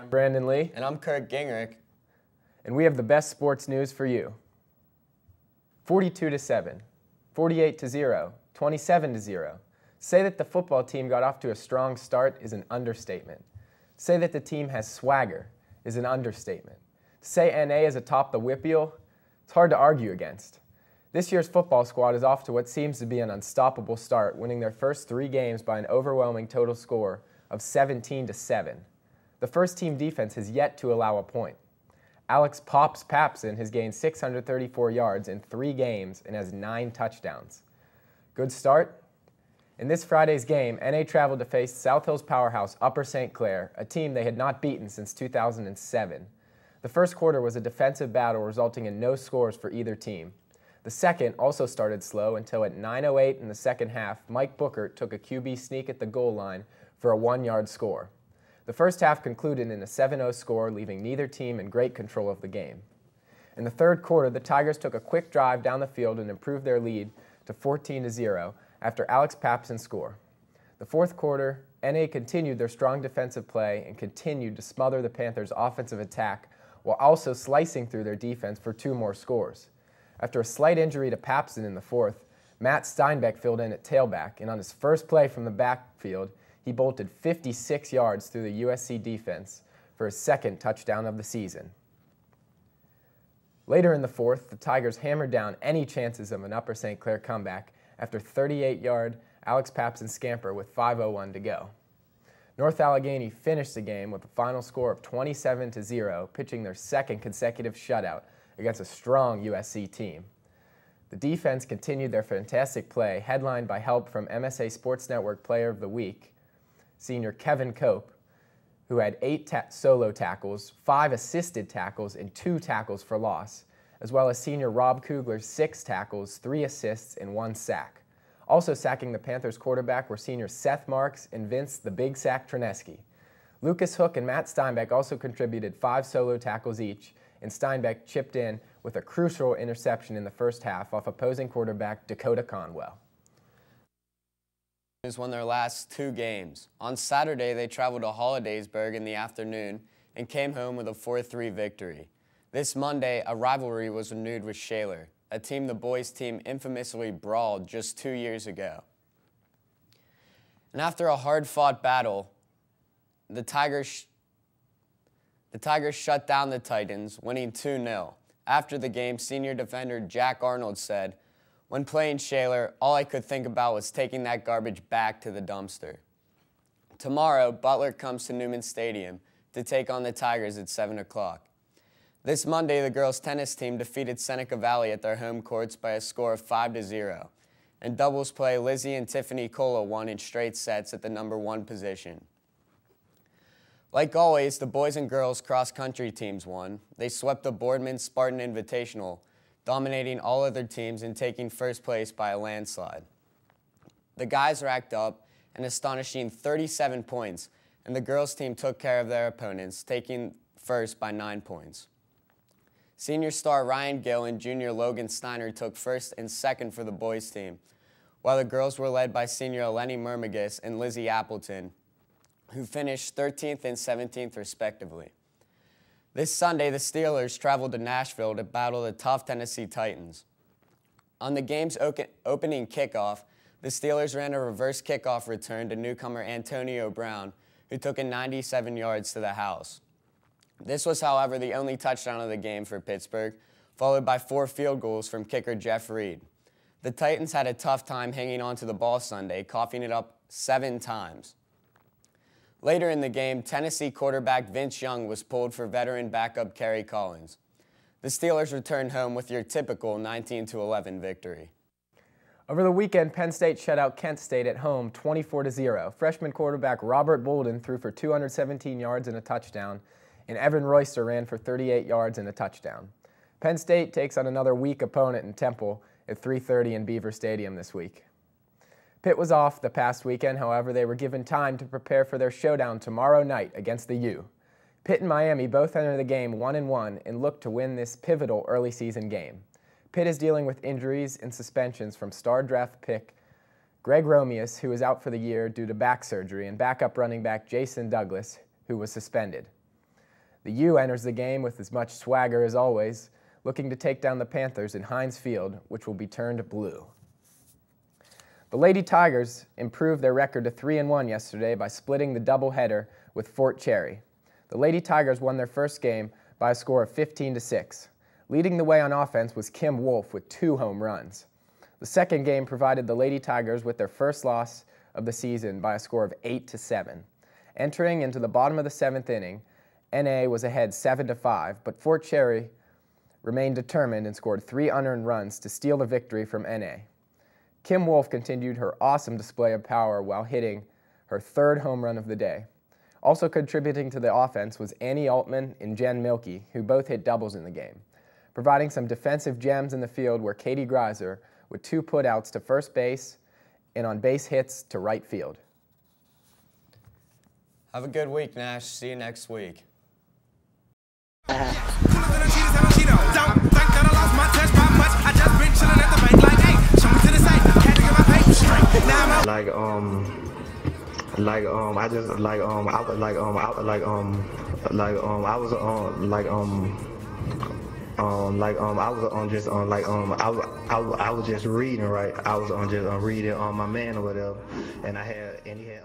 I'm Brandon Lee. And I'm Kirk Gingrich. And we have the best sports news for you. 42-7, 48-0, 27-0. Say that the football team got off to a strong start is an understatement. Say that the team has swagger is an understatement. To say NA is atop the WPIAL, it's hard to argue against. This year's football squad is off to what seems to be an unstoppable start, winning their first 3 games by an overwhelming total score of 17-7. The first team defense has yet to allow a point. Alex Pops Papson has gained 634 yards in 3 games and has 9 touchdowns. Good start? In this Friday's game, NA traveled to face South Hills powerhouse Upper St. Clair, a team they had not beaten since 2007. The first quarter was a defensive battle resulting in no scores for either team. The second also started slow until at 9:08 in the second half, Mike Booker took a QB sneak at the goal line for a 1-yard score. The first half concluded in a 7-0 score, leaving neither team in great control of the game. In the third quarter, the Tigers took a quick drive down the field and improved their lead to 14-0 after Alex Papson scored. The fourth quarter, NA continued their strong defensive play and continued to smother the Panthers' offensive attack while also slicing through their defense for 2 more scores. After a slight injury to Papson in the fourth, Matt Steinbeck filled in at tailback, and on his first play from the backfield, he bolted 56 yards through the USC defense for his second touchdown of the season. Later in the fourth, the Tigers hammered down any chances of an Upper St. Clair comeback after 38-yard Alex Papson scamper with 5:01 to go. North Allegheny finished the game with a final score of 27-0, pitching their second consecutive shutout against a strong USC team. The defense continued their fantastic play, headlined by help from MSA Sports Network Player of the Week, senior Kevin Cope, who had 8 solo tackles, 5 assisted tackles, and 2 tackles for loss, as well as senior Rob Kugler's 6 tackles, 3 assists, and 1 sack. Also sacking the Panthers quarterback were senior Seth Marks and Vince the Big Sack Trineski. Lucas Hook and Matt Steinbeck also contributed 5 solo tackles each, and Steinbeck chipped in with a crucial interception in the first half off opposing quarterback Dakota Conwell. Won their last 2 games. On Saturday, they traveled to Hollidaysburg in the afternoon and came home with a 4-3 victory. This Monday, a rivalry was renewed with Shaler, a team the boys' team infamously brawled just 2 years ago. And after a hard-fought battle, the Tigers shut down the Titans, winning 2-0. After the game, senior defender Jack Arnold said, "When playing Shaler, all I could think about was taking that garbage back to the dumpster." Tomorrow, Butler comes to Newman Stadium to take on the Tigers at 7 o'clock. This Monday, the girls' tennis team defeated Seneca Valley at their home courts by a score of 5-0. In doubles play, Lizzie and Tiffany Cola won in straight sets at the number 1 position. Like always, the boys and girls cross-country teams won. They swept the Boardman Spartan Invitational, dominating all other teams and taking first place by a landslide. The guys racked up an astonishing 37 points, and the girls' team took care of their opponents, taking first by 9 points. Senior star Ryan Gill and junior Logan Steiner took first and second for the boys' team, while the girls were led by senior Eleni Murmagus and Lizzie Appleton, who finished 13th and 17th respectively. This Sunday, the Steelers traveled to Nashville to battle the tough Tennessee Titans. On the game's opening kickoff, the Steelers ran a reverse kickoff return to newcomer Antonio Brown, who took it 97 yards to the house. This was, however, the only touchdown of the game for Pittsburgh, followed by 4 field goals from kicker Jeff Reed. The Titans had a tough time hanging on to the ball Sunday, coughing it up 7 times. Later in the game, Tennessee quarterback Vince Young was pulled for veteran backup Kerry Collins. The Steelers returned home with your typical 19-11 victory. Over the weekend, Penn State shut out Kent State at home 24-0. Freshman quarterback Robert Bolden threw for 217 yards and a touchdown, and Evan Royster ran for 38 yards and a touchdown. Penn State takes on another weak opponent in Temple at 3:30 in Beaver Stadium this week. Pitt was off the past weekend, however, they were given time to prepare for their showdown tomorrow night against the U. Pitt and Miami both enter the game 1-1 and look to win this pivotal early season game. Pitt is dealing with injuries and suspensions from star draft pick Greg Romeus, who is out for the year due to back surgery, and backup running back Jason Douglas, who was suspended. The U enters the game with as much swagger as always, looking to take down the Panthers in Heinz Field, which will be turned blue. The Lady Tigers improved their record to 3-1 yesterday by splitting the doubleheader with Fort Cherry. The Lady Tigers won their first game by a score of 15-6. Leading the way on offense was Kim Wolf with 2 home runs. The second game provided the Lady Tigers with their first loss of the season by a score of 8-7. Entering into the bottom of the 7th inning, NA was ahead 7-5, but Fort Cherry remained determined and scored 3 unearned runs to steal the victory from NA. Kim Wolf continued her awesome display of power while hitting her 3rd home run of the day. Also contributing to the offense was Annie Altman and Jen Milkey, who both hit doubles in the game, providing some defensive gems in the field were Katie Greiser with 2 putouts to first base and on base hits to right field. Have a good week, Nash. See you next week. I was just reading, right? I was just reading on my man or whatever, and he had